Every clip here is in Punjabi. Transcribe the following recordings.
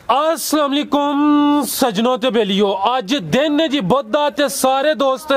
अस्सलाम वालेकुम सजनों ते बेलियो अज दिन है जी बुध दा ते सारे दोस्त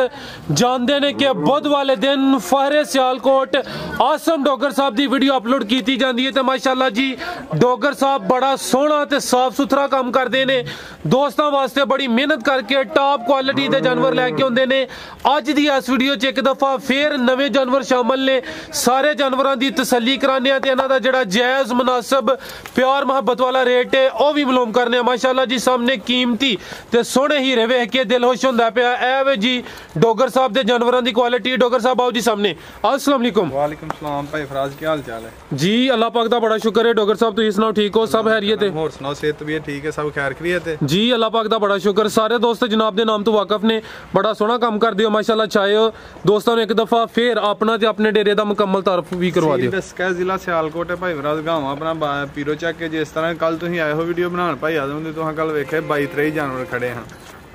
जानते ने कि बुध वाले दिन फहरे सियालकोट आसम डोगर साहब की वीडियो अपलोड की जाती है। तो माशाल्लाह जी डोगर साहब बड़ा सोहना ते साफ सुथरा काम करते हैं, दोस्तों वास्ते बड़ी मेहनत करके टॉप क्वालिटी के जानवर लैके आते हैं। अज की इस वीडियो च एक दफ़ा फिर नवे जानवर शामिल ने, सारे जानवरों की तसल्ली कराने ते इन्हां दा जिहड़ा जायज़ मुनासिब प्यार मुहब्बत वाला रेट है वह भी मालूम करने। माशाल्लाह जी सामने कीमती ते सोहने हीरे वेख के दिल खुश होंदा पिया। ऐ वे जी डोगर साहब के जानवरों की क्वालिटी। डोगर साहब आओ जी सामने। अस्सलाम वालेकुम। वालेकुम सलाम भाई फराज, क्या हाल चाल है जी? अल्लाह पाक दा बड़ा शुक्र है। डोगर साहब तुसीं सुनाओ, ठीक हो? सब खैरियत है? होर सुनाओ, सेहत भी ठीक है? सब खैर खैरियत है जी? अल्लाह पाक दा बड़ा शुक्र। सारे दोस्त जनाब दे नाम तो वाकफ ने, बड़ा सोहना काम कर दियो माशाल्लाह। चाहे दोस्तों ने एक दफा फिर अपना ते अपने डेरे दा मुकम्मल तारफ भी करवा दियो। दसका जिला सियालकोट है भाई फराज, गांव अपना पीरो चक के। जिस तरह कल तुसीं आए हो वीडियो बनाने भाई आदम दी, तुहां कल वेखे 22-23 जानवर खड़े हैं,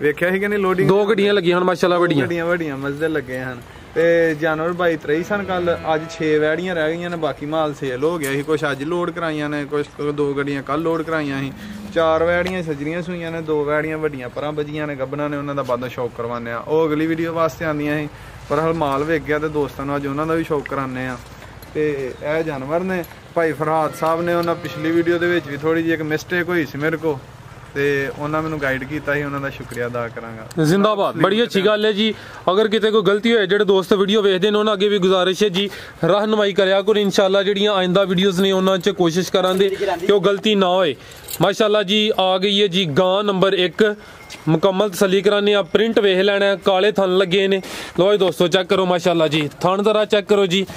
वेख्या ही कि नहीं? लोडिंग दो गड्डियां लगी हन माशाल्लाह, वड्डियां मजदे लगे हैं ते जानवर 22-23 सन। कल अज 6 वैड़ियां रह गई ने, बाकी माल सेल हो गया ही। कुछ अज लोड कराइया ने, कुछ 2 गड्डियां कल लोड कराइया ही। 4 वैड़ियां सजरियां सूइयां ने, 2 वैड़ियां वड्डियां परां बजियां ने, गब्बना ने, उन्हां दा बादों शौक करवाने आ। ओह अगली वीडियो वास्ते आंदियां ही, पर हल माल वेख गया ते दोस्तां नूं अज उन्हां दा भी शौक कराने आ। ते ਇਹ जानवर ने भाई फरहाद साहब ने उन्होंने पिछली वीडियो ਦੇ ਵਿੱਚ ਵੀ ਥੋੜੀ ਜਿਹੀ ਇੱਕ ਮਿਸਟੇਕ ਹੋਈ ਸੀ ਮੇਰੇ ਕੋ, ਤੇ ਉਹਨਾਂ ਮੈਨੂੰ ਗਾਈਡ ਕੀਤਾ ਸੀ, ਉਹਨਾਂ ਦਾ ਸ਼ੁਕਰੀਆ ਅਦਾ ਕਰਾਂਗਾ। जिंदाबाद, बड़ी अच्छी गल है जी। अगर किते कोई गलती होए जेडे दोस्त वीडियो वेखदे ने उन्हां अगे भी गुजारिश है जी, रहनुमाई करया करो। इंशाल्लाह जेहड़ियां आइंदा वीडियोस ने उन्हां च कोशिश करांगे कि वो गलती ना होए। माशाल्लाह जी आ गई है जी गां नंबर 1, मुकम्मल तसल्ली कराने। आप प्रिंट वेख लेना, काले थन लगे ने। लो दोस्तों चेक करो माशाल्लाह जी, थन जरा चेक करो जी।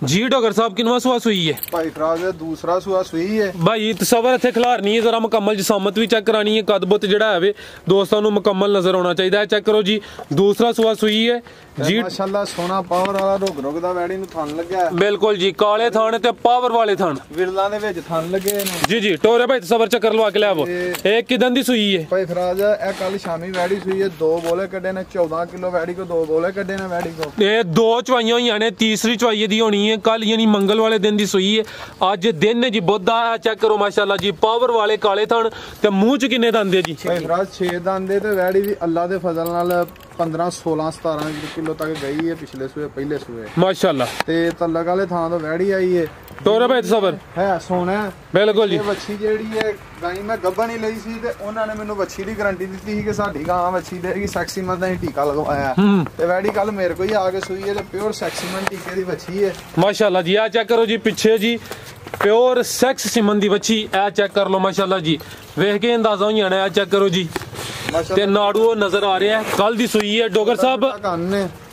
जी डोगर साहब किनवा सुहा सुई है? भाई फराज दूसरा सुहा सुई है भाई। तसवर इत्थे खिलारनी है, जरा मुकम्मल जिसामत भी चेक करानी है, कद बुत जिहड़ा है दोस्तों नूं मुकम्मल नजर आना चाहिए। चेक करो जी, दूसरा सुहा सुई है जी। माशाल्लाह सोना पावर वाला रुग दा वैड़ी नूं थन लग्या है। बिल्कुल जी, काले थान ते पावर वाले थान विरला दे विच थन लगे ने जी। जी टोरे भाई तसवर चक्कर लवा के लियावो। एक किदन दी सुई है? भाई फराज ए कल शामी वैड़ी सुई है, 2 बोले कड्डे ने। 14 किलो वैड़ी को 2 बोले कड्डे ने वैड़ी को। ये 2 चवाइयां होईयां ने, तीसरी चवाई दी होनी है कल, यानी मंगल वाले दिन दी सुई है। अज दिन है जी बुध दा। चेक करो माशाल्लाह जी, पावर वाले काले थान ते मुंह च किन्ने दंद है जी? भाई फराज 6 दंद ते वैड़ी भी अल्लाह दे फजल नाल 15, 16, 17 किलो तक गई है पिछले सूए पहले सूए माशाल्लाह। ते तलक वाले थां तो वैड़ी आई है। टोरे भाई तसवर है सोना बिल्कुल जी। वच्छी जेहड़ी है गाई मैं गब्बन ही लई सी ते उन्हां ने मैनू वच्छी दी गारंटी दी सी कि साडी गां वच्छी देगी। सैक्सीमन दा ही टीका लगवाया ते वैड़ी कल मेरे को ही आके सुई है ते प्योर सैक्सीमन टीके दी वच्छी है माशाल्लाह जी। आ चेक करो जी पीछे जी, प्योर सेक्स सिमन दी वच्छी। ए चेक कर लो माशाल्लाह जी, वेख के अंदाजा होई जाना। चेक करो जी, ते नाड़ू नजर आ रहा है, कल दी सुई है। डोगर साहब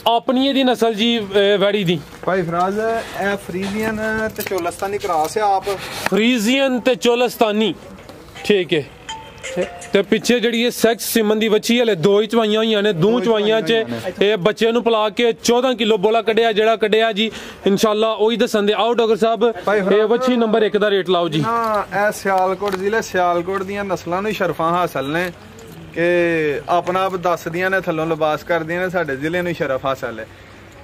अपनी दी नस्ल जी वैड़ी दी? भाई फराज ए फ्रीजियन ते चोलस्तानी क्रॉस है। आप फ्रीजियन ते चोलस्तानी, ठीक है। ते पिछे जिहड़ी है सैक्स सिमन दी बच्ची हले 2 ही चवाइयां होईयां ने। 2 चवाइयां च ए बच्चे नूं पला के 14 किलो बोला कड्ढिया, जेड़ा कड्ढिया जी इंशाल्लाह ओही दसन दे। आओ डोगर साहब ए बच्ची नंबर 1 दा रेट लाओ जी। हां ए सियालकोट जिले सियालकोट दियां नस्लां नूं शरफां हासिल ने कि अपना आप दसदियां ने, थल्लों लिबास करदियां ने, साडे जिले नूं शरफ हासिल है।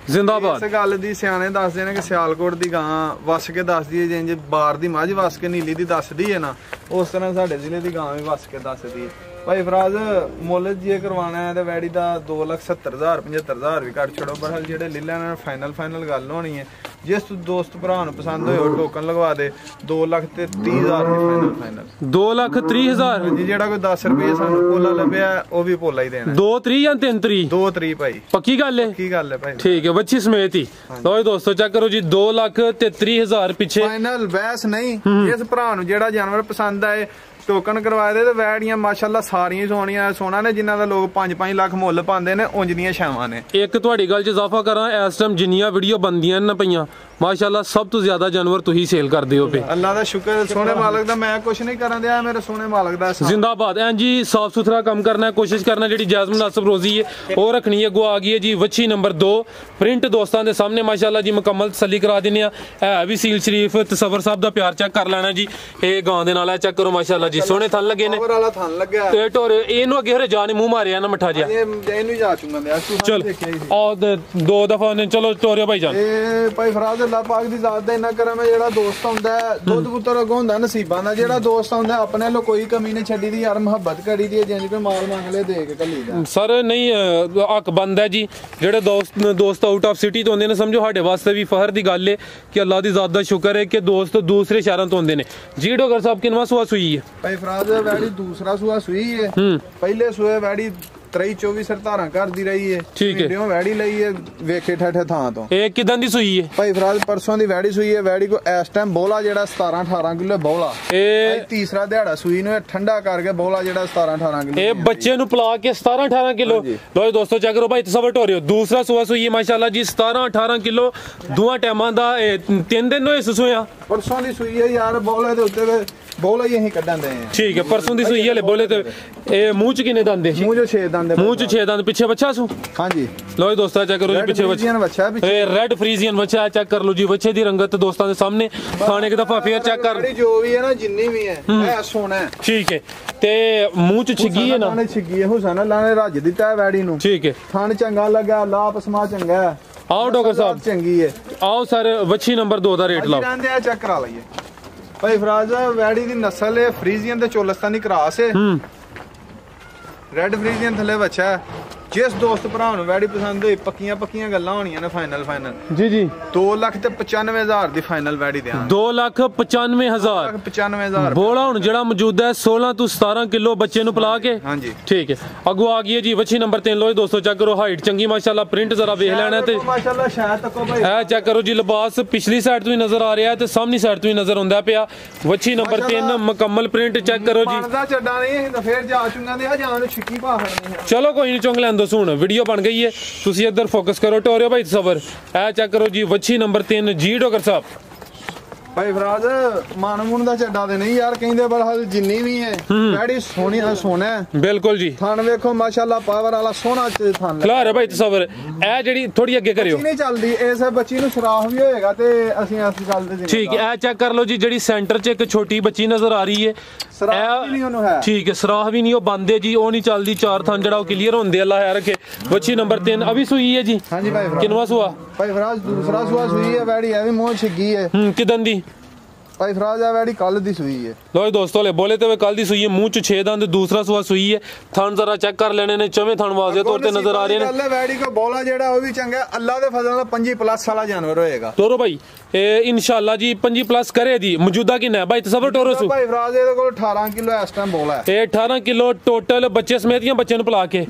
जिंदाबाद। इस गल दी सियाने दसदे ने कि सियालकोट दी गां वस के दसदी है, जिंज बार दी मझ वस के नीली दी दसदी है ना, उस तरह साडे जिले दी गां भी वस के दसदी है। भाई फराज मुੱਲ जे करवाना है तो वैड़ी का 2,70,000 75,000 भी घट छोड़ो, पर हल जेडे लीला ने फाइनल गल होनी है। जिस दोस्त भरा पसंद हो टोकन लगवा दे 2,30,000 फाइनल 2,30,000 जी। जेड़ा कोई 10 रुपये सानू पोला लभ्या वो भी पोला ही देना। 2 3 या 3 3? 2 3 भाई, पक्की गल है? पक्की गल है भाई, ठीक है। बच्ची समेत ही लो दोस्तों चेक करो जी, 2,33,000 पीछे फाइनल बहस नहीं। जिस भरा नूं जेड़ा जानवर पसंद आए टोकन करवाए दे। वैड़ियां माशाल्लाह सारियां सोहणियां सोना ने, जिन्हां दा लोग 5-5 लाख मुੱਲ पांदे ने, उंज दियां छावां ने। एक तुहाडी गल च इजाफा करा, इस टाइम जिन्नियां वीडियो बनदियां न पईयां माशाल्लाह सब तो ज्यादा जानवर तुही सेल करदे हो पे। अल्लाह दा शुक्र सोने मालक दा, मैं कुछ नहीं करन दिया, मेरे सोने मालक दा जिंदाबाद। एं जी साफ सुथरा काम करना है, कोशिश करना जेहड़ी जायज़ मुनासिब रोजी है वो रखनी है। गो आ गई है जी वच्छी नंबर 2, प्रिंट दोस्तां दे सामने माशाल्लाह जी मुकम्मल तसल्ली करा दिन्ने आ। है भी सील शरीफ। तसवर साहब दा प्यार चेक कर लेना जी, ये गां दे नाल है। चेक करो माशाल्लाह ਜੀ ਸੋਹਣੇ ਥਣ ਲੱਗੇ ਨੇ ਪਾਵਰ ਵਾਲਾ ਥਣ ਲੱਗਿਆ ਤੇ ਢੋਰੇ ਇਹਨੂੰ ਅੱਗੇ ਹਰੇ ਜਾਨ ਮੂੰਹ ਮਾਰਿਆ ਨਾ ਮੱਠਾ ਜਿਹਾ ਇਹਨੂੰ ਜਾ ਚੁੰਗਾ ਲਿਆ ਚਲ ਆ ਦੋ ਦਫਾ ਨੇ ਚਲੋ ਟੋਰਿਓ ਭਾਈ ਜਾਨ ਇਹ ਭਾਈ ਫਰਾਜ਼ ਅੱਲਾਹ ਪਾਕ ਦੀ ਜ਼ਾਤ ਦਾ ਇੰਨਾ ਕਰਮ ਹੈ ਜਿਹੜਾ ਦੋਸਤ ਹੁੰਦਾ ਦੁੱਧ ਪੁੱਤਰ ਅੱਗੋਂ ਹੁੰਦਾ ਨਸੀਬਾਂ ਦਾ ਜਿਹੜਾ ਦੋਸਤ ਹੁੰਦਾ ਆਪਣੇ ਵੱਲੋਂ ਕੋਈ ਕਮੀ ਨਹੀਂ ਛੱਡੀ ਦੀ ਯਾਰ ਮੁਹੱਬਤ ਕਰੀ ਦੀ ਜਿੰਜ ਕੋਈ ਮਾਲ ਮੰਗ ਲੈ ਦੇ ਕੇ ਕੱਲੀ ਦਾ ਸਰ ਨਹੀਂ ਹੱਕ ਬੰਦ ਹੈ ਜੀ ਜਿਹੜੇ ਦੋਸਤ ਆਊਟ ਆਫ ਸਿਟੀ ਤੋਂ ਹੁੰਦੇ ਨੇ ਸਮਝੋ ਸਾਡੇ ਵਾਸਤੇ ਵੀ ਫਖਰ ਦੀ ਗੱਲ ਹੈ ਕਿ ਅੱਲਾਹ ਦੀ ਜ਼ਾਤ ਦਾ ਸ਼ੁਕਰ ਹੈ ਕਿ ਦੋਸਤ ਦੂਸਰੇ ਸ਼ਹਿਰਾਂ ਤੋਂ ਹੁੰਦੇ ਨੇ ਜੀ ਡਾਕਟਰ ਸਾਹਿਬ ਕਿੰਨਵਾਂ ਸੂਆ ਸੂਈ ਹੈ ਭਾਈ ਫਰਾਜ਼ ਵੈੜੀ ਦੂਸਰਾ ਸੂਆ ਸੂਈ ਹੈ ਪਹਿਲੇ ਸੂਏ ਵੈੜੀ 23-24 ਸਰਤਾਰਾਂ ਕਰਦੀ ਰਹੀ ਹੈ ਠੀਕ ਹੈ ਵੀਡੀਓ ਵੈੜੀ ਲਈ ਹੈ ਵੇਖੇ ਠੱਠੇ ਥਾਂ ਤੋਂ ਇਹ ਕਿਦਾਂ ਦੀ ਸੂਈ ਹੈ ਭਾਈ ਫਰਾਜ਼ ਪਰਸੋਂ ਦੀ ਵੈੜੀ ਸੂਈ ਹੈ ਵੈੜੀ ਕੋ ਇਸ ਟਾਈਮ ਬੋਲਾ ਜਿਹੜਾ 17-18 ਕਿਲੋ ਬੋਲਾ ਇਹ ਤੀਸਰਾ ਦਿਹਾੜਾ ਸੂਈ ਨੂੰ ਠੰਡਾ ਕਰਕੇ ਬੋਲਾ ਜਿਹੜਾ 17-18 ਕਿਲੋ ਇਹ ਬੱਚੇ ਨੂੰ ਪਲਾ ਕੇ 17-18 ਕਿਲੋ ਲੋ ਦੋਸਤੋ ਚੈੱਕ ਕਰੋ ਭਾਈ ਤਸਵਰ ਹੋ ਰਿਹਾ ਦੂਸਰਾ ਸੂਆ ਸੂਈ ਹੈ ਮਾਸ਼ਾਅੱਲਾ ਜੀ 17-18 ਕਿਲੋ ਦੋਹਾਂ ਟਾਈਮਾਂ ਦਾ 3 ਦਿਨ ਹੋਏ ਸੂਇਆ ਪਰਸੋਂ ਦੀ ਸੂਈ ਹੈ ਯਾਰ ਬੋਲੇ ਦੇ ਉੱਤੇ ਬੋਲਾ ਹੀ ਅਸੀਂ ਕੱਢਣ ਦੇ ਆ ਠੀਕ ਹੈ ਪਰਸੋਂ ਦੀ ਸੂਈ ਹਲੇ ਬੋਲੇ ਤੇ ਇਹ ਮੂੰਹ ਚ ਕਿੰਨੇ ਦੰਦ ਹੈ ਮੂੰਹ 'ਚ 6 ਦੰਦ ਮੂੰਹ ਚ 6 ਦੰਦ ਪਿੱਛੇ ਬੱਚਾ ਸੂ ਹਾਂਜੀ ਲੋ ਦੋਸਤਾਂ ਚੈੱਕ ਕਰੋ ਜੀ ਪਿੱਛੇ ਬੱਚਾ ਇਹ ਰੈਡ ਫਰੀਜ਼ੀਅਨ ਬੱਚਾ ਚੈੱਕ ਕਰ ਲਓ ਜੀ ਬੱਚੇ ਦੀ ਰੰਗਤ ਦੋਸਤਾਂ ਦੇ ਸਾਹਮਣੇ ਖਾਣੇ ਇੱਕ ਦਫਾ ਫੇਰ ਚੈੱਕ ਕਰ ਜੋ ਵੀ ਹੈ ਨਾ ਜਿੰਨੀ ਵੀ ਹੈ ਇਹ ਸੋਨਾ ਹੈ ਠੀਕ ਹੈ ਤੇ ਮੂੰਹ ਚ ਛਿੱਗੀ ਹੈ ਨਾ ਛਿੱਗੀ ਹੈ ਹੁਸਨ ਅੱਲਾ ਨੇ ਰੱਜ ਦਿੱਤਾ ਹੈ ਵੈੜੀ ਨੂੰ ਠੀਕ ਹੈ ਥਣ ਚੰਗਾ ਲੱਗਾ ਲਾਪ ਸਮਾ ਚੰਗਾ ਹੈ ਆਓ ਡਾਕਟਰ ਸਾਹਿਬ ਚੰਗੀ ਹੈ ਆਓ ਸਰ ਵੱਛੀ ਨੰਬਰ 2 ਦਾ ਰੇਟ ਲਾਓ ਜਾਂਦੇ ਆ ਚੈੱਕ ਕਰਾ ਲਈਏ ਭਾਈ ਫਰਾਜ਼ ਵੈੜੀ ਦੀ ਨਸਲ ਹੈ ਫਰੀਜ਼ੀਅਨ ਤੇ ਚੋਲਸਤਾਨੀ ਕ੍ਰਾਸ ਹੈ ਰੈਡ ਫਰੀਜ਼ੀਅਨ ਥੱਲੇ ਬੱਚਾ ਹੈ ਜਿਸ ਦੋਸਤ ਭਰਾ ਨੂੰ ਵੈੜੀ ਪਸੰਦ ਹੋਈ ਪੱਕੀਆਂ ਗੱਲਾਂ ਹੋਣੀਆਂ ਨੇ ਫਾਈਨਲ ਜੀ ਜੀ 2,95,000 ਦੀ ਫਾਈਨਲ ਵੈੜੀ ਦਿਆਂ 2,95,000 ਬੋਲਾ ਹੁਣ ਜਿਹੜਾ ਮੌਜੂਦ ਹੈ 16 ਤੋਂ 17 ਕਿਲੋ ਬੱਚੇ ਨੂੰ ਪਲਾ ਕੇ ਹਾਂਜੀ ਠੀਕ ਹੈ ਅੱਗੋਂ ਆ ਗਈ ਹੈ ਜੀ ਵੱਛੀ ਨੰਬਰ 3 ਲੋ ਦੋਸਤੋ ਚੈੱਕ ਕਰੋ ਹਾਈਟ ਚੰਗੀ ਮਾਸ਼ਾਅੱਲਾ ਪ੍ਰਿੰਟ ਜ਼ਰਾ ਵੇਖ ਲੈਣਾ ਤੇ ਮਾਸ਼ਾਅੱਲਾ ਸ਼ਾਇਦ ਤੱਕੋ ਭਾਈ ਇਹ ਚੈੱਕ ਕਰੋ ਜੀ ਲਿਬਾਸ ਪਿਛਲੀ ਸਾਈਡ ਤੋਂ ਵੀ ਨਜ਼ਰ ਆ ਰਿਹਾ ਹੈ ਤੇ ਸਾਹਮਣੀ ਸਾਈਡ ਤੋਂ ਵੀ ਨਜ਼ਰ ਆਉਂਦਾ ਪਿਆ ਵੱਛੀ ਨੰਬਰ 3 ਮੁਕੰਮਲ ਪ੍ਰਿੰਟ ਚੈੱਕ ਕਰੋ ਜੀ ਬਣਦਾ ਚੱਡਾ ਨਹੀਂ ਅਸੀਂ ਤਾਂ ਫੇਰ ਜਾ ਚੁੰਗਾਂ ਦੇ ਆ ਜਾਨ ਨੂੰ ਛਿੱਕੀ ਪਾ ਖੜਨੀ ਚਲੋ ਕੋਈ ਨਹੀਂ ਚੁੰਗ ਲੈਣ ਦੋ ਸੁਣ ਵੀਡੀਓ ਬਣ ਗਈ ਹੈ ਤੁਸੀਂ ਇੱਧਰ ਫੋਕਸ ਕਰੋ ਟੋਰਿਓ ਭਾਈ ਤਸਵਰ ਇਹ ਚੈੱਕ ਕਰੋ ਜੀ ਵੱਛੀ ਨੰਬਰ 3 ਜੀ ਡਾਕਟਰ ਸਾਹਿਬ ਭਾਈ ਫਰਾਜ਼ ਮਾਨਮੂਨ ਦਾ ਚੱਡਾ ਤੇ ਨਹੀਂ ਯਾਰ ਕਹਿੰਦੇ ਪਰ ਜਿੰਨੀ ਵੀ ਹੈ ਬੜੀ ਸੋਹਣੀ ਸੋਨਾ ਬਿਲਕੁਲ ਜੀ ਥਣ ਵੇਖੋ ਮਾਸ਼ਾਅੱਲਾ ਪਾਵਰ ਵਾਲਾ ਸੋਹਣਾ ਥਣ ਕਲੀਅਰ ਹੈ ਭਾਈ ਤਸਵਰ ਇਹ ਜਿਹੜੀ ਥੋੜੀ ਅੱਗੇ ਕਰਿਓ ਨਹੀਂ ਚੱਲਦੀ ਇਸ ਬੱਚੀ ਨੂੰ ਸਰਾਫ ਵੀ ਹੋਏਗਾ ਤੇ ਅਸੀਂ ਇਸ ਗੱਲ ਦੇ ਠੀਕ ਹੈ ਇਹ ਚੈੱਕ ਕਰ ਲਓ ਜੀ ਜਿਹੜੀ ਸੈਂਟਰ 'ਚ ਇੱਕ ਛੋਟੀ ਬੱਚੀ ਨਜ਼ਰ ਆ ਰਹੀ ਹੈ ਸਰਾਫ ਨਹੀਂ ਉਹਨੂੰ ਹੈ ਠੀਕ ਹੈ ਸਰਾਫ ਵੀ ਨਹੀਂ ਉਹ ਬੰਦੇ ਜੀ ਉਹ ਨਹੀਂ ਚੱਲਦੀ ਚਾਰ ਥਣ ਜਿਹੜਾ ਉਹ ਕਲੀਅਰ ਹੁੰਦੇ ਅੱਲਾ ਹੈ ਰੱਖੇ ਬੱਚੀ ਨੰਬਰ 3 ਅਭੀ ਸੂਈ ਹੈ ਜੀ ਹਾਂਜੀ ਭਾਈ ਕਿੰਨਵਾ ਸੂਆ ਭਾਈ ਫਰਾਜ਼ ਦੂਸਰਾ ਸੂਆ ਸੂਈ ਹੈ ਵੈੜੀ ਐਵੇਂ ਮੂੰਹ ਛਿੱਗੀ ਹੈ ਕਿਦਨ ਦੀ ਭਾਈ ਫਰਾਜ਼ ਆ ਵੈੜੀ ਕੱਲ ਦੀ ਸੂਈ ਹੈ ਲੋ ਦੋਸਤੋ ਲੈ ਬੋਲੇ ਤੇ ਕੱਲ ਦੀ ਸੂਈ ਹੈ ਮੂੰਹ ਚ 6 ਦੰਦ ਦੂਸਰਾ ਸੂਆ ਸੂਈ ਹੈ ਥਣ ਜ਼ਰਾ ਚੈੱਕ ਕਰ ਲੈਣੇ ਨੇ ਚਵੇਂ ਥਣ ਵਾਜ਼ੇ ਤੌਰ ਤੇ ਨਜ਼ਰ ਆ ਰਹੇ ਨੇ ਕੱਲ ਵੈੜੀ ਕੋ ਬੋਲਾ ਜਿਹੜਾ ਉਹ ਵੀ ਚੰਗਾ ਅੱਲਾ ਦੇ ਫਜ਼ਲ ਨਾਲ 5+ ਵਾਲਾ ਜਾਨਵਰ ਹੋਏਗਾ ਤੋਰੋ ਭਾਈ ਇਹ ਇਨਸ਼ਾਅੱਲਾ ਜੀ 5+ ਕਰੇ ਦੀ ਮੌਜੂਦਾ ਕਿੰਨਾ ਹੈ ਭਾਈ ਤਸਵਰ ਟੋਰੋ ਸੂ ਭਾਈ ਫਰਾਜ਼ ਇਹਦੇ ਕੋਲ 18 ਕਿਲੋ ਇਸ ਟਾਈਮ ਬੋਲਾ ਹੈ ਇਹ 18 ਕਿਲੋ ਟੋਟਲ ਬੱਚੇ ਸਮੇਤੀਆਂ ਬੱਚੇ ਨੂੰ ਪਲਾ ਕੇ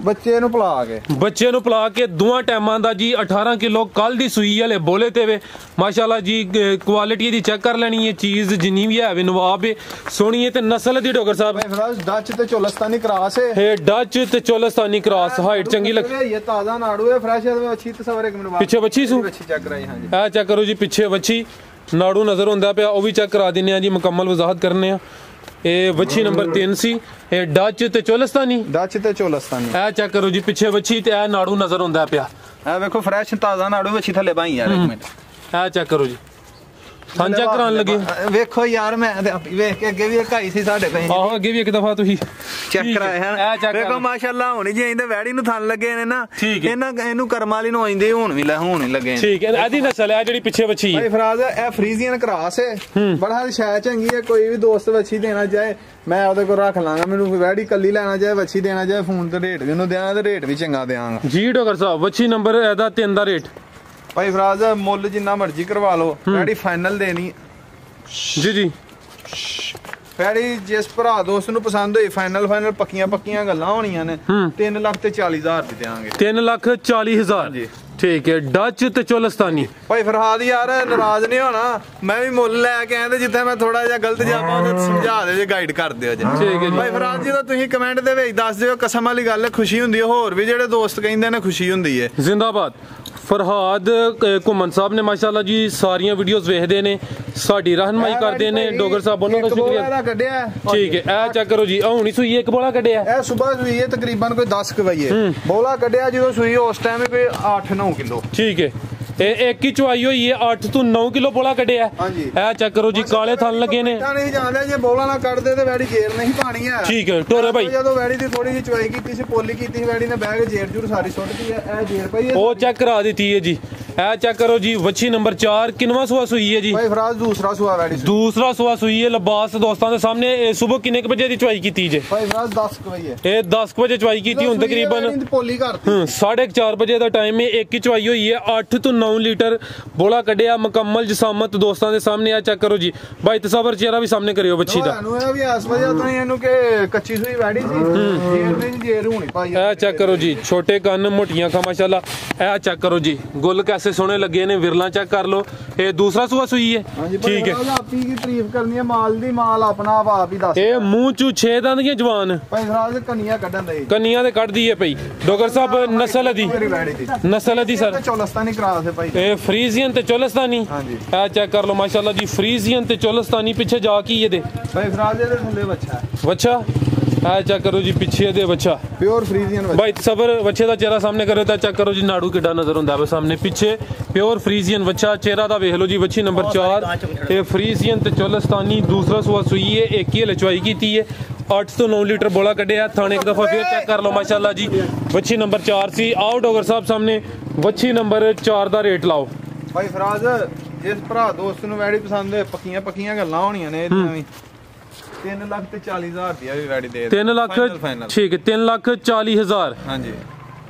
ਬੱਚੇ ਨੂੰ ਪਲਾ ਕੇ ਦੋਹਾਂ ਟਾਈਮਾਂ ਦਾ ਜੀ 18 ਕਿਲੋ ਕੱਲ ਦੀ ਸੂਈ ਵਾਲੇ ਬੋਲੇ ਤੇ ਵੇ ਮਾਸ਼ਾਅੱਲਾ ਜੀ ਕੁਆਲਿਟੀ ਦੀ ਚੈੱਕ ਕਰ ਲੈਣੀ ਹੈ ਚੀਜ਼ ਜਿੰਨੀ ਵੀ ਹੈ ਵੇ ਨਵਾਬ ਹੈ ਸੋਹਣੀ ਹੈ ਤੇ ਨਸਲ ਦੀ ਡਾਕਟਰ ਸਾਹਿਬ ਭਾਈ ਫਰਾਜ਼ ਡੱਚ ਤੇ ਚੋਲਸਤਾਨੀ ਕ੍ਰਾਸ ਹੈ ਇਹ ਡੱਚ ਤੇ ਚੋਲਸਤਾਨੀ ਕ੍ਰਾਸ ਹਾਈਟ ਚੰਗੀ ਲੱਗ ਇਹ ਤਾਜ਼ਾ ਨਾੜੂ ਹੈ ਫਰੈਸ਼ ਹੈ ਅੱਛੀ ਤਸਵਰ ਇੱਕ ਮਿੰਟ ਬਾਅਦ ਪਿੱਛੇ ਬੱਚੀ ਸੂ ਬੱਚੀ ਚੈੱਕ ਕਰਾਈ ਹਾਂਜੀ ਇਹ ਚੈੱਕ ਕਰੋ ਜੀ ਪਿੱਛੇ ਬੱਚੀ ਨਾੜੂ ਨਜ਼ਰ ਹੁੰਦਾ ਪਿਆ ਉਹ ਵੀ ਚੈੱਕ ਕਰਾ ਦਿੰਨੇ ਆ ਜੀ ਮੁਕੰਮਲ ਵਜ਼ਾਹਤ ਕਰਨੇ ਆ ਇਹ ਵੱਛੀ ਨੰਬਰ 3 ਸੀ ਇਹ ਡੱਚ ਤੇ ਚੋਲਸਤਾਨੀ ਇਹ ਚੈੱਕ ਕਰੋ ਜੀ ਪਿੱਛੇ ਵੱਛੀ ਤੇ ਇਹ ਨਾੜੂ ਨਜ਼ਰ ਹੁੰਦਾ ਪਿਆ ਇਹ ਵੇਖੋ ਫਰੈਸ਼ ਤਾਜ਼ਾ ਨਾੜੂ ਵੱਛੀ ਥੱਲੇ ਬਾਈ ਯਾਰ ਇੱਕ ਮਿੰਟ ਇਹ ਚੈੱਕ ਕਰੋ ਜੀ ਥਾਂ ਚੈੱਕ ਕਰਾਉਣ ਲੱਗੇ ਵੇਖੋ ਯਾਰ ਮੈਂ ਵੇਖ ਕੇ ਅੱਗੇ ਵੀ ਘਾਈ ਸੀ ਸਾਡੇ ਕੋਲ ਆਹੋ ਅੱਗੇ ਵੀ ਇੱਕ ਦਫਾ ਤੁਸੀਂ ਚੈੱਕ ਕਰਾਇਆ ਹੈ ਵੇਖੋ ਮਾਸ਼ਾਅੱਲਾ ਹੋਣੀ ਚਾਹੀਦੀ ਵੈੜੀ ਨੂੰ ਥਣ ਲੱਗੇ ਨੇ ਨਾ ਇਹਨੂੰ ਕਰਮ ਵਾਲੀ ਨੂੰ ਆਉਂਦੇ ਹੁਣ ਵੀ ਲੱਗੇ ਠੀਕ ਹੈ ਇਹਦੀ ਨਸਲ ਹੈ ਜਿਹੜੀ ਪਿੱਛੇ ਵੱਛੀ ਭਾਈ ਫਰਾਜ਼ ਇਹ ਫਰੀਜ਼ੀਅਨ ਕ੍ਰਾਸ ਹੈ ਬੜਾ ਸ਼ਾਇ ਚੰਗੀ ਹੈ ਕੋਈ ਵੀ ਦੋਸਤ ਵੱਛੀ ਦੇਣਾ ਚਾਹੇ ਮੈਂ ਉਹਦੇ ਕੋਲ ਰੱਖ ਲਾਂਗਾ ਮੈਨੂੰ ਵੈੜੀ ਕੱਲੀ ਲੈਣਾ ਚਾਹੇ ਵੱਛੀ ਦੇਣਾ ਚਾਹੇ ਫੋਨ ਤੇ ਰੇਟ ਵੀ ਉਹਨੂੰ ਦਿਆਂਗਾ ਤੇ ਰੇਟ ਵੀ ਚੰਗਾ ਦਿਆਂਗਾ ਜੀ ਡਾਕਟਰ ਸਾਹਿਬ ਵੱਛੀ ਨੰਬਰ ਇਹਦਾ 3 ਦਾ ਰੇਟ ਭਾਈ ਫਰਾਜ਼ ਮੁੱਲ ਜਿੰਨਾ ਮਰਜ਼ੀ ਕਰਵਾ ਲਓ ਵੈੜੀ ਫਾਈਨਲ ਦੇਣੀ ਜੀ ਵੈੜੀ ਜਿਸ ਭਰਾ ਦੋਸਤ ਨੂੰ ਪਸੰਦ ਹੋਈ ਫਾਈਨਲ ਪੱਕੀਆਂ ਗੱਲਾਂ ਹੋਣੀਆਂ ਨੇ 3,40,000 ਦੀ ਦੇਵਾਂਗੇ 3,40,000 ਜੀ ਠੀਕ ਹੈ ਡੱਚ ਤੇ ਚੋਲਸਤਾਨੀ ਭਾਈ ਫਰਹਾਦ ਯਾਰ ਨਾਰਾਜ਼ ਨਹੀਂ ਹੋਣਾ ਮੈਂ ਵੀ ਮੁੱਲ ਲੈ ਕੇ ਆਇਆ ਤੇ ਜਿੱਥੇ ਮੈਂ ਥੋੜਾ ਜਿਹਾ ਗਲਤ ਜਾਵਾਂ ਉਹਨੂੰ ਸਮਝਾ ਦਿਓ ਜੇ ਗਾਈਡ ਕਰ ਦਿਓ ਜੀ ਠੀਕ ਹੈ ਜੀ ਭਾਈ ਫਰਹਾਦ ਜੀ ਤਾਂ ਤੁਸੀਂ ਕਮੈਂਟ ਦੇ ਵਿੱਚ ਦੱਸ ਦਿਓ ਕਸਮ ਵਾਲੀ ਗੱਲ ਖੁਸ਼ੀ ਹੁੰਦੀ ਹੈ ਹੋਰ ਵੀ ਜਿਹੜੇ ਦੋਸਤ ਕਹਿੰਦੇ ਨੇ ਖੁਸ਼ੀ ਹੁੰਦੀ ਹੈ ਜ਼ਿੰਦਾਬਾਦ ਫਰਹਾਦ ਘੁੰਮਣ ਸਾਹਿਬ ਨੇ ਮਾਸ਼ਾਅੱਲਾ ਜੀ ਸਾਰੀਆਂ ਵੀਡੀਓਜ਼ ਵੇਖਦੇ ਨੇ ਸਾਡੀ ਰਹਿਨਮਾਈ ਕਰਦੇ ਨੇ ਡੋਗਰ ਸਾਹਿਬ ਉਹਨਾਂ ਦਾ ਸ਼ੁਕਰੀਆ ਠੀਕ ਹੈ ਇਹ ਚੈੱਕ ਕਰੋ ਜੀ ਹੁਣੀ ਸੂਈ ਇੱਕ ਬੋਲਾ ਕੱਢਿਆ ਇਹ ਸਵੇਰ ਸੂਈ ਹੈ ਤਕਰੀਬਨ ਕੋਈ 10 ਵਜੇ ਬੋਲਾ ਕੱਢਿਆ ਜਦੋਂ ਸੂਈ ਉਸ ਟਾਈਮ ਕੋਈ 8-9 ਕਿਲੋ ਠੀਕ ਹੈ ਇਹ ਇੱਕ ਹੀ ਚੁਆਈ ਹੋਈ ਹੈ 8 ਤੋਂ 9 ਕਿਲੋ ਬੋਲਾ ਕੱਢਿਆ ਹਾਂਜੀ ਇਹ ਚੈੱਕ ਕਰੋ ਜੀ ਕਾਲੇ ਥਣ ਲੱਗੇ ਨੇ ਨਹੀਂ ਜਾਂਦੇ ਜੇ ਬੋਲਾ ਨਾ ਕੱਢਦੇ ਤੇ ਵੈੜੀ ਜੇਰ ਨਹੀਂ ਪਾਣੀ ਹੈ ਠੀਕ ਹੈ ਟੋਰੇ ਭਾਈ ਜਦੋਂ ਵੈੜੀ ਦੀ ਥੋੜੀ ਜਿਹੀ ਚੁਆਈ ਕੀਤੀ ਸੀ ਪੋਲੀ ਕੀਤੀ ਸੀ ਵੈੜੀ ਨੇ ਬਹਿ ਕੇ ਜੇਰ ਜੂਰ ਸਾਰੀ ਸੁੱਟਦੀ ਹੈ ਇਹ ਜੇਰ ਪਈ ਹੈ ਉਹ ਚੈੱਕ ਕਰਾ ਦਿੱਤੀ ਹੈ ਜੀ ਇਹ ਚੈੱਕ ਕਰੋ ਜੀ ਵੱਛੀ ਨੰਬਰ 4 ਕਿੰਨਵਾਂ ਸੂਆ ਸੂਈ ਹੈ ਜੀ ਭਾਈ ਫਰਾਜ਼ ਦੂਸਰਾ ਸੂਆ ਵੈੜੀ ਦੂਸਰਾ ਸੂਆ ਸੂਈ ਹੈ ਲਬਾਸ ਦੋਸਤਾਂ ਦੇ ਸਾਹਮਣੇ ਸਵੇਰ ਕਿੰਨੇ ਕੁ ਵਜੇ ਦੀ ਚੁਆਈ ਕੀਤੀ ਜੇ ਭਾਈ ਫਰਾਜ਼ 10 ਵਜੇ ਇਹ 10 ਵਜੇ ਚੁਆਈ ਕੀਤੀ ਹੁਣ ਤਕਰੀਬਨ ਪੋਲੀ ਕਰਤੀ 4:30 ਵਜੇ ਦਾ ਟਾਈਮ ਹੈ ਇੱਕ ਹੀ ਚੁਆਈ ਹੋਈ ਹੈ 8 ਤੋਂ 9 ਲੀਟਰ ਬੋਲਾ ਕੱਢਿਆ ਮੁਕੰਮਲ ਜਸਾਮਤ ਦੋਸਤਾਂ ਦੇ ਸਾਹਮਣੇ ਆ ਚੈੱਕ ਕਰੋ ਜੀ ਭਾਈ ਤਸਵਰ ਚਿਹਰਾ ਵੀ ਸਾਹਮਣੇ ਕਰਿਓ ਬੱਚੀ ਦਾ ਤੁਹਾਨੂੰ ਇਹ ਵੀ ਇਸ ਵਜ੍ਹਾ ਤੋਂ ਇਹਨੂੰ ਕਿ ਕੱਚੀ ਸੂਈ ਵੈੜੀ ਸੀ ਜੇਰ ਨਹੀਂ ਜੇਰ ਹੋਣੀ ਭਾਈ ਇਹ ਚੈੱਕ ਕਰੋ ਜੀ ਛੋਟੇ ਕੰਨ ਮੋਟੀਆਂ ਅੱਖਾਂ ਮਾਸ਼ਾਅੱਲਾ ਇਹ ਚੈੱਕ ਕਰੋ ਜੀ ਗੁੱਲ ਕੈਸੇ ਸੋਹਣੇ ਲੱਗੇ ਨੇ ਵਿਰਲਾ ਚੈੱਕ ਕਰ ਲਓ ਇਹ ਦੂਸਰਾ ਸੂਆ ਸੂਈ ਹੈ ਠੀਕ ਹੈ ਆਪੀ ਕੀ ਤਾਰੀਫ ਕਰਨੀ ਹੈ ਮਾਲ ਦੀ ਮਾਲ ਆਪਣਾ ਆਪ ਹੀ ਦੱਸ ਇਹ ਮੂੰਹ ਚੋਂ 6 ਦੰਦ ਦੀਆਂ ਜਵਾਨ ਭਾਈ ਫਰਾਜ਼ ਕੰਨੀਆਂ ਕੱਢਣ ਦੇ ਕੰਨੀਆਂ ਤੇ ਕੱਢਦੀ ਹੈ ਭਾਈ ਡੋਗਰ ਸਾਹਿਬ ਨਸਲ ਦੀ ਨਸਲ ਦੀ ਸਰ ਚੋਲਸਤਾਨੀ ਕਰਾਸ ਹੈ ਭਾਈ ਇਹ ਫਰੀਜ਼ੀਅਨ ਤੇ ਚੋਲਸਤਾਨੀ ਹਾਂਜੀ ਇਹ ਚੈੱਕ ਕਰ ਲਓ ਮਾਸ਼ਾਅੱਲਾ ਜੀ ਫਰੀਜ਼ੀਅਨ ਤੇ ਚੋਲਸਤਾਨੀ ਪਿੱਛੇ ਜਾ ਕੀ ਇਹਦੇ ਭਾਈ ਫਰਾਜ਼ ਦੇ ਥੱਲੇ ਬੱਚਾ ਬੱਚਾ ਇਹ ਚੈੱਕ ਕਰੋ ਜੀ ਪਿੱਛੇ ਇਹਦੇ ਬੱਚਾ ਪਿਓਰ ਫਰੀਜ਼ੀਅਨ ਭਾਈ ਸਬਰ ਬੱਚੇ ਦਾ ਚਿਹਰਾ ਸਾਹਮਣੇ ਕਰੋ ਤਾਂ ਚੈੱਕ ਕਰੋ ਜੀ ਨਾੜੂ ਕਿੱਡਾ ਨਜ਼ਰ ਹੁੰਦਾ ਵਾ ਸਾਹਮਣੇ ਪਿੱਛੇ ਪਿਓਰ ਫਰੀਜ਼ੀਅਨ ਬੱਚਾ ਚਿਹਰਾ ਦਾ ਵੇਖ ਲਓ ਜੀ ਬੱਚੀ ਨੰਬਰ 4 ਇਹ ਫਰੀਜ਼ੀਅਨ ਤੇ ਚੋਲਸਤਾਨੀ ਦੂਸਰਾ ਸੂਆ ਸੂਈ ਹੈ ਇੱਕ ਹੀ ਲਚਵਾਈ ਕੀਤੀ ਹੈ 8 ਤੋਂ 9 ਲੀਟਰ ਬੋਲਾ ਕੱਢਿਆ ਥਾਣੇ ਇੱਕ ਦਫਾ ਫੇਰ ਚੈੱਕ ਕਰ ਲਓ ਮਾਸ਼ਾਅੱਲਾ ਜੀ ਬੱਚੀ ਨੰਬਰ 4 ਸੀ ਆਓ ਡੋਗਰ ਸਾਹਿਬ ਸਾਹਮਣੇ ਬੱਚੀ ਨੰਬਰ 4 ਦਾ ਰੇਟ ਲਾਓ ਭਾਈ ਫਰਾਜ਼ ਜਿਸ ਭਰਾ ਦੋਸਤ ਨੂੰ ਵੈੜੀ ਪਸੰਦ ਹੈ ਪੱਕੀਆਂ ਗੱਲਾਂ ਹੋਣੀਆਂ ਨੇ ਇਹਦੀਆਂ ਵੀ 3,40,000 ਰੁਪਇਆ ਵੀ ਵੈੜੀ ਦੇ 3 ਲੱਖ ਠੀਕ ਹੈ 3,40,000 ਹਾਂਜੀ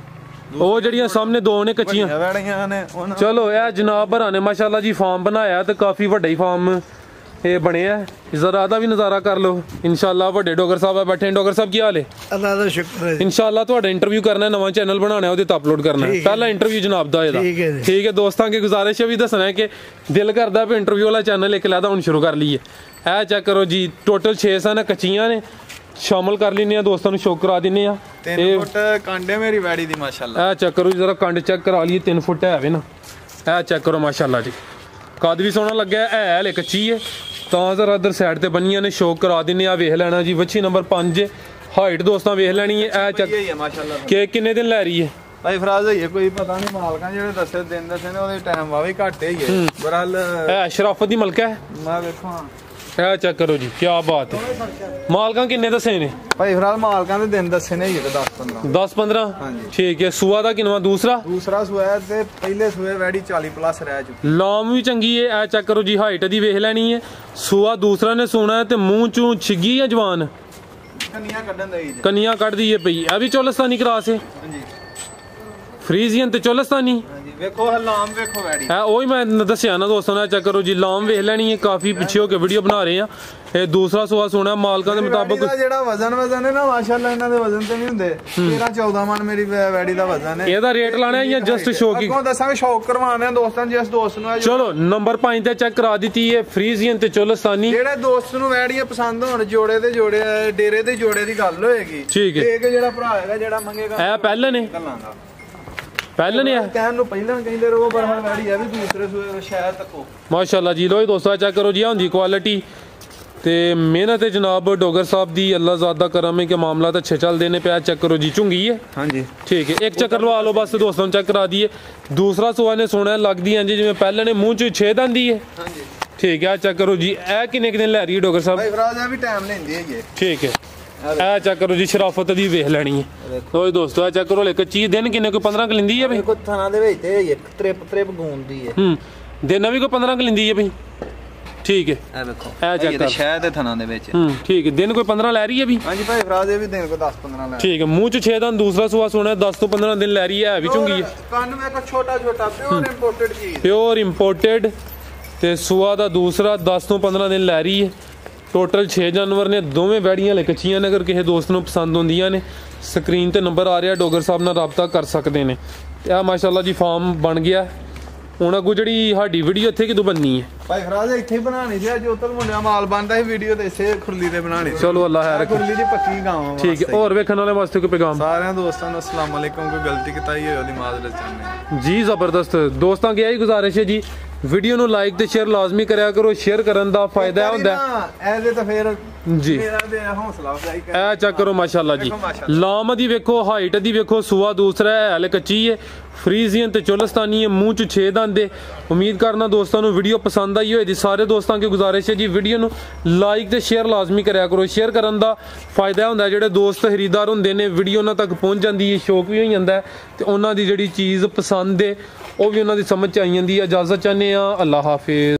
ਉਹ ਜਿਹੜੀਆਂ ਸਾਹਮਣੇ ਦੋ ਨੇ ਕੱਚੀਆਂ ਵੈੜੀਆਂ ਨੇ ਚਲੋ ਇਹ ਜਨਾਬ ਭਰਾ ਨੇ ਮਾਸ਼ਾਅੱਲਾ ਜੀ ਫਾਰਮ ਬਣਾਇਆ ਤੇ ਕਾਫੀ ਵੱਡਾ ਹੀ ਫਾਰਮ ਇਹ ਬਣਿਆ ਜ਼ਰਾ ਦਾ ਵੀ ਨਜ਼ਾਰਾ ਕਰ ਲਓ ਇਨਸ਼ਾਅੱਲਾ ਵੱਡੇ ਡੋਗਰ ਸਾਹਿਬ ਆ ਬੈਠੇ ਡੋਗਰ ਸਾਹਿਬ ਕੀ ਹਾਲ ਹੈ ਅੱਲਾਹ ਦਾ ਸ਼ੁਕਰ ਹੈ ਇਨਸ਼ਾਅੱਲਾ ਤੁਹਾਡਾ ਇੰਟਰਵਿਊ ਕਰਨਾ ਨਵਾਂ ਚੈਨਲ ਬਣਾਉਣਾ ਉਹਦੇ ਤੇ ਅਪਲੋਡ ਕਰਨਾ ਪਹਿਲਾ ਇੰਟਰਵਿਊ ਜਨਾਬ ਦਾ ਇਹਦਾ ਠੀਕ ਹੈ ਦੋਸਤਾਂ ਕੀ ਗੁਜ਼ਾਰਿਸ਼ ਹੈ ਵੀ ਦੱਸਣਾ ਹੈ ਕਿ ਦਿਲ ਕਰਦਾ ਵੀ ਇੰਟਰਵਿਊ ਵਾਲਾ ਚੈਨਲ ਇੱਕ ਲੈਦਾ ਹੁਣ ਸ਼ੁਰੂ ਕਰ ਲਈਏ ਇਹ ਚੈੱਕ ਕਰੋ ਜੀ ਟੋਟਲ 6 ਸਨ ਕੱਚੀਆਂ ਨੇ ਸ਼ਾਮਲ ਕਰ ਲੈਨੇ ਆ ਦੋਸਤਾਂ ਨੂੰ ਸ਼ੌਕ ਕਰਾ ਦਿੰਨੇ ਆ 3 ਫੁੱਟ ਕਾਂਡੇ ਮੇਰੀ ਵੈੜੀ ਦੀ ਮਾਸ਼ਾਅੱਲਾ ਇਹ ਚੈੱਕ ਕਰੋ ਜਰਾ ਕੰਡ ਚੈੱਕ ਕਰਾ ਲਈਏ 3 ਫੁੱਟ ਹੈ ਵੇ ਨਾ ਇਹ ਚੈੱਕ ਕਰੋ ਮਾਸ਼ਾਅੱਲਾ ਜੀ ਕੱਦ ਵੀ ਸੋਹਣਾ ਲੱਗਿਆ ਹੈ ਹਲੇ ਕੱਚੀ ਹੈ ਤਾਂ ਜ਼ਰਾ ਇਧਰ ਸਾਈਡ ਤੇ ਬੰਨੀਆਂ ਨੇ ਸ਼ੌਕ ਕਰਾ ਦਿੰਨੇ ਆ ਵੇਖ ਲੈਣਾ ਜੀ ਵੱਛੀ ਨੰਬਰ 5 ਹਾਈਟ ਦੋਸਤਾਂ ਵੇਖ ਲੈਣੀ ਹੈ ਇਹ ਚੈੱਕ ਮਾਸ਼ਾਅੱਲਾ ਕਿ ਕਿੰਨੇ ਦਿਨ ਲੈ ਰਹੀ ਹੈ ਭਾਈ ਫਰਾਜ਼ ਹੋਈ ਕੋਈ ਪਤਾ ਨਹੀਂ ਮਾਲਕਾਂ ਜਿਹੜੇ ਦੱਸੇ ਦਿਨ ਦੱਸੇ ਨੇ ਉਹਦੇ ਟਾਈਮ ਵਾਵੇ ਘੱਟ ਹੀ ਹੈ ਬਰਲ ਇਹ ਸ਼ਰਾਫਤ ਦੀ ਮਲਕਾ ਹੈ ਮੈਂ ਵੇਖਾਂ ਇਹ ਚੈੱਕ ਕਰੋ ਜੀ ਕੀ ਬਾਤ ਹੈ ਮਾਲਕਾਂ ਕਿੰਨੇ ਦੱਸੇ ਨੇ ਭਾਈ ਫਰਾਜ਼ ਮਾਲਕਾਂ ਦੇ ਦਿਨ ਦੱਸੇ ਨੇ 10-15 ਠੀਕ ਹੈ ਸੂਆ ਦਾ ਕਿੰਨਾ ਦੂਸਰਾ ਸੂਆ ਤੇ ਪਹਿਲੇ ਸੂਏ ਵੈੜੀ 40 ਪਲੱਸ ਰਹਿ ਚੁੱਕੀ ਲਾਮ ਵੀ ਚੰਗੀ ਹੈ ਇਹ ਚੈੱਕ ਕਰੋ ਜੀ ਹਾਈਟ ਦੀ ਵੇਖ ਲੈਣੀ ਹੈ ਸੂਆ ਦੂਸਰਾ ਨੇ ਸੋਣਾ ਹੈ ਤੇ ਮੂੰਹ ਚੋਂ ਛਿੱਗੀ ਹੈ ਜਵਾਨ ਕੰਨੀਆਂ ਕੱਢਣ ਦਾ ਕੰਨੀਆਂ ਕੱਢਦੀ ਹੈ ਪਈ ਇਹ ਵੀ ਚੋਲਸਤਾਨੀ ਕਰਾਸ ਹੈ ਹਾਂਜੀ ਫਰੀਜ਼ੀਅਨ ਤੇ ਚੋਲਸਤਾਨੀ ਹਾਂਜੀ ਵੇਖੋ ਲਾਮ ਵੇਖੋ ਵੈੜੀ ਉਹੀ ਮੈਂ ਦੱਸਿਆ ਨਾ ਦੋਸਤਾਂ ਨਾਲ ਚੈੱਕ ਕਰੋ ਜੀ ਲਾਮ ਵੇਖ ਲੈਣੀ ਹੈ ਕਾਫੀ ਪਿੱਛੇ ਹੋ ਕੇ ਵੀਡੀਓ ਬਣਾ ਰਹੇ ਆ ਇਹ ਦੂਸਰਾ ਸੂਆ ਸੋਣਾ ਮਾਲਕਾਂ ਦੇ ਮੁਤਾਬਕ ਜਿਹੜਾ ਵਜ਼ਨ ਹੈ ਨਾ ਮਾਸ਼ਾਅੱਲਾ ਇਹਨਾਂ ਦੇ ਵਜ਼ਨ ਤੇ ਨਹੀਂ ਹੁੰਦੇ 13-14 ਮਣ ਮੇਰੀ ਵੈੜੀ ਦਾ ਵਜ਼ਨ ਹੈ ਇਹਦਾ ਰੇਟ ਲਾਣਾ ਜਾਂ ਜਸਟ ਸ਼ੌਕ ਹੀ ਅੱਗੋਂ ਦੱਸਾਂਗੇ ਸ਼ੌਕ ਕਰਵਾਉਣੇ ਆ ਦੋਸਤਾਂ ਜਿਸ ਦੋਸਤ ਨੂੰ ਚਲੋ ਨੰਬਰ 5 ਤੇ ਚੈੱਕ ਕਰਾ ਦਿੱਤੀ ਹੈ ਫਰੀਜ਼ੀਅਨ ਤੇ ਚੋਲਸਤਾਨੀ ਜਿਹੜੇ ਦੋਸਤ ਨੂੰ ਵੈੜੀਆਂ ਪਸੰਦ ਹੋਣ ਜੋੜੇ ਦੇ ਜੋੜੇ ਡੇਰੇ ਦੇ ਜੋੜੇ ਦੀ ਗੱਲ ਹੋਏਗੀ ਠੀਕ ਹੈ ਇੱਕ ਜਿਹੜਾ ਭਰਾ ਹੈਗਾ ਜਿਹੜਾ ਮੰਗੇਗਾ ਇਹ ਪਹਿਲੇ ਨੇ ਪਹਿਲੇ ਨੇ ਕਹਿਣ ਨੂੰ ਪਹਿਲਾਂ ਕਹਿੰਦੇ ਰਹੋ ਪਰ ਹੁਣ ਵੈੜੀ ਆ ਵੀ ਦੂਸਰੇ ਸੂਏ ਸ਼ਾਇਦ ਤੱਕੋ ਮਾਸ਼ਾਅੱਲਾ ਜੀ ਲੋ ਦੋਸਤਾਂ ਚੈੱਕ ਕਰੋ ਜੀ ਆ ਹੁੰਦੀ ਕੁਆਲਿਟੀ ਤੇ ਮਿਹਨਤ ਹੈ ਜਨਾਬ ਡੋਗਰ ਸਾਹਿਬ ਦੀ ਅੱਲਾ ਜ਼ਾਦਾ ਕਰਮ ਹੈ ਕਿ ਮਾਮਲਾ ਤਾਂ ਅੱਛੇ ਚੱਲਦੇ ਨੇ ਪਿਆ ਚੈੱਕ ਕਰੋ ਜੀ ਝੁੰਗੀ ਹੈ ਹਾਂਜੀ ਠੀਕ ਹੈ ਇੱਕ ਚੱਕਰ ਲਵਾ ਲਓ ਬਸ ਦੋਸਤਾਂ ਨੂੰ ਚੈੱਕ ਕਰਾ ਦਈਏ ਦੂਸਰਾ ਸੂਆ ਨੇ ਸੋਹਣਾ ਲੱਗਦੀ ਹੈ ਜਿਵੇਂ ਪਹਿਲੇ ਨੇ ਮੂੰਹ ਚ 6 ਦੰਦੀ ਹੈ ਹਾਂਜੀ ਠੀਕ ਹੈ ਚੈੱਕ ਕਰੋ ਜੀ ਇਹ ਕਿੰਨੇ ਦਿਨ ਲੈ ਰਹੀ ਹੈ ਡੋਗਰ ਸਾਹਿਬ ਭਾਈ ਫਰਾਜ਼ ਆ ਵੀ ਟਾਈਮ ਲੈਂਦੀ ਹੈ ਜੀ ਠੀਕ ਹੈ ਇਹ ਚੈੱਕ ਕਰੋ ਜੀ ਸ਼ਰਾਫਤ ਦੀ ਵੇਖ ਲੈਣੀ ਹੈ ਓਏ ਦੋਸਤੋ ਇਹ ਚੈੱਕ ਕਰੋ ਲੈ ਕੱਚੀ ਦਿਨ ਕਿੰਨੇ ਕੋਈ 15 ਕ ਲਿੰਦੀ ਹੈ ਬਈ ਕੋਈ ਥਾਣਾ ਦੇ ਵਿੱਚ ਤੇ ਇੱਕ ਟ੍ਰਿਪ ਗੂੰਦੀ ਹੈ ਦਿਨ ਵੀ ਕੋਈ 15 ਕ ਲਿੰਦੀ ਹੈ ਬਈ ਠੀਕ ਹੈ ਇਹ ਵੇਖੋ ਇਹ ਚੈੱਕ ਕਰ ਸ਼ਾਇਦ ਦੇ ਥਾਣਾ ਦੇ ਵਿੱਚ ਠੀਕ ਹੈ ਦਿਨ ਕੋਈ 15 ਲੈ ਰਹੀ ਹੈ ਵੀ ਹਾਂਜੀ ਭਾਈ ਫਰਾਜ਼ ਇਹ ਵੀ ਦਿਨ ਕੋਈ 10-15 ਲੈ ਠੀਕ ਹੈ ਮੂੰਹ ਚ 6 ਦਿਨ ਦੂਸਰਾ ਸੂਆ ਸੋਣਾ 10 ਤੋਂ 15 ਦਿਨ ਲੈ ਰਹੀ ਹੈ ਵੀ ਚੁੰਗੀ ਹੈ ਕੰਨ ਵੇਖੋ ਛੋਟਾ ਪਿਓਰ ਇੰਪੋਰਟਡ ਚੀਜ਼ ਪਿਓਰ ਇੰਪੋਰਟਡ ਤੇ ਸੂਆ ਦਾ ਦੂਸਰਾ 10 ਤੋਂ 15 ਦਿਨ ਲੈ ਰਹੀ ਹੈ ਟੋਟਲ 6 ਜਾਨਵਰ ਨੇ ਦੋਵੇਂ ਵੈੜੀਆਂ ਲੈ ਕੱਚੀਆਂ ਨੇ ਅਗਰ ਕਿਸੇ ਦੋਸਤ ਨੂੰ ਪਸੰਦ ਹੁੰਦੀਆਂ ਨੇ ਸਕਰੀਨ ਤੇ ਨੰਬਰ ਆ ਰਿਹਾ ਡੋਗਰ ਸਾਹਿਬ ਨਾਲ ਰਾਬਤਾ ਕਰ ਸਕਦੇ ਨੇ ਤੇ ਆ ਮਾਸ਼ਾਅੱਲਾ ਜੀ ਫਾਰਮ ਬਣ ਗਿਆ ਹੁਣ ਅੱਗੋਂ ਜਿਹੜੀ ਸਾਡੀ ਵੀਡੀਓ ਇੱਥੇ ਕਿਦੋਂ ਬਣਨੀ ਹੈ ਭਾਈ ਫਰਾਜ਼ ਇੱਥੇ ਹੀ ਬਣਾਣੀ ਸੀ ਜੋਤਲ ਮੁੰਡਿਆਂ ਮਾਲ ਬਣਦਾ ਸੀ ਵੀਡੀਓ ਤੇ ਇਸੇ ਖੁਰਲੀ ਤੇ ਬਣਾਣੀ ਚਲੋ ਅੱਲਾ ਖੈਰ ਰੱਖੇ ਖੁਰਲੀ ਦੀ ਪੱਕੀ ਗਾਵਾਂ ਠੀਕ ਹੈ ਹੋਰ ਵੇਖਣ ਵਾਲੇ ਵਾਸਤੇ ਕੋਈ ਪੈਗਾਮ ਸਾਰਿਆਂ ਦੋਸਤਾਂ ਨੂੰ ਅਸਲਾਮ ਅਲੈਕੁਮ ਕੋਈ ਗਲਤੀ ਕੀਤੀ ਹੋਈ ਉਹਦੀ ਮਾਜ਼ਰਤ ਚਾਹੁੰਦੇ ਜੀ ਜ਼ਬਰਦਸਤ ਦੋਸਤਾਂ ਕੀ ਆਹੀ ਗੁਜ਼ਾਰਿਸ਼ ਹੈ ਜੀ ਵੀਡੀਓ ਨੂੰ ਲਾਈਕ ਤੇ ਸ਼ੇਅਰ ਲਾਜ਼ਮੀ ਕਰਿਆ ਕਰੋ। ਸ਼ੇਅਰ ਕਰਨ ਦਾ ਫਾਇਦਾ ਹੁੰਦਾ ਐਦੇ ਤਾਂ ਫਿਰ ਜੀ ਮੇਰਾ ਦੇ ਹੌਸਲਾ ਅਫਜ਼ਾਈ ਕਰ। ਇਹ ਚੈੱਕ ਕਰੋ ਮਾਸ਼ਾਅੱਲਾ ਜੀ, ਲਾਮ ਦੀ ਵੇਖੋ, ਹਾਈਟ ਦੀ ਵੇਖੋ, ਸੂਆ ਦੂਸਰਾ ਹੈ, ਹਲੇ ਕੱਚੀ ਹੈ, ਫਰੀਜ਼ੀਅਨ ਤੇ ਚੋਲਸਤਾਨੀ ਹੈ, ਮੂੰਹ ਚ 6 ਦੰਦ ਹੈ। ਉਮੀਦ ਕਰਨਾ ਦੋਸਤਾਂ ਨੂੰ ਵੀਡੀਓ ਪਸੰਦ ਆਈ ਹੋਏਗੀ। ਸਾਰੇ ਦੋਸਤਾਂ की ਗੁਜ਼ਾਰਿਸ਼ ਹੈ ਜੀ ਵੀਡੀਓ ਨੂੰ ਲਾਈਕ ਤੇ ਸ਼ੇਅਰ ਲਾਜ਼ਮੀ ਕਰਿਆ ਕਰੋ। ਸ਼ੇਅਰ ਕਰਨ ਦਾ ਫਾਇਦਾ ਹੁੰਦਾ, ਜਿਹੜੇ ਦੋਸਤ ਖਰੀਦਦਾਰ ਹੁੰਦੇ ਨੇ ਵੀਡੀਓ ਉਹਨਾਂ ਤੱਕ ਪਹੁੰਚ ਜਾਂਦੀ ਹੈ, ਸ਼ੌਕ ਵੀ ਹੋ ਜਾਂਦਾ ਤੇ ਉਹਨਾਂ ਦੀ ਜਿਹੜੀ ਚੀਜ਼ ਪਸੰਦ ਹੈ ਉਹ ਵੀ ਉਹਨਾਂ ਦੀ ਸਮਝ ਚ ਆਈ ਜਾਂਦੀ ਹੈ। ਇਜਾਜ਼ਤ ਚਾਹੁੰਦੇ ਹਾਂ, ਅੱਲਾ ਹਾਫਿਜ਼।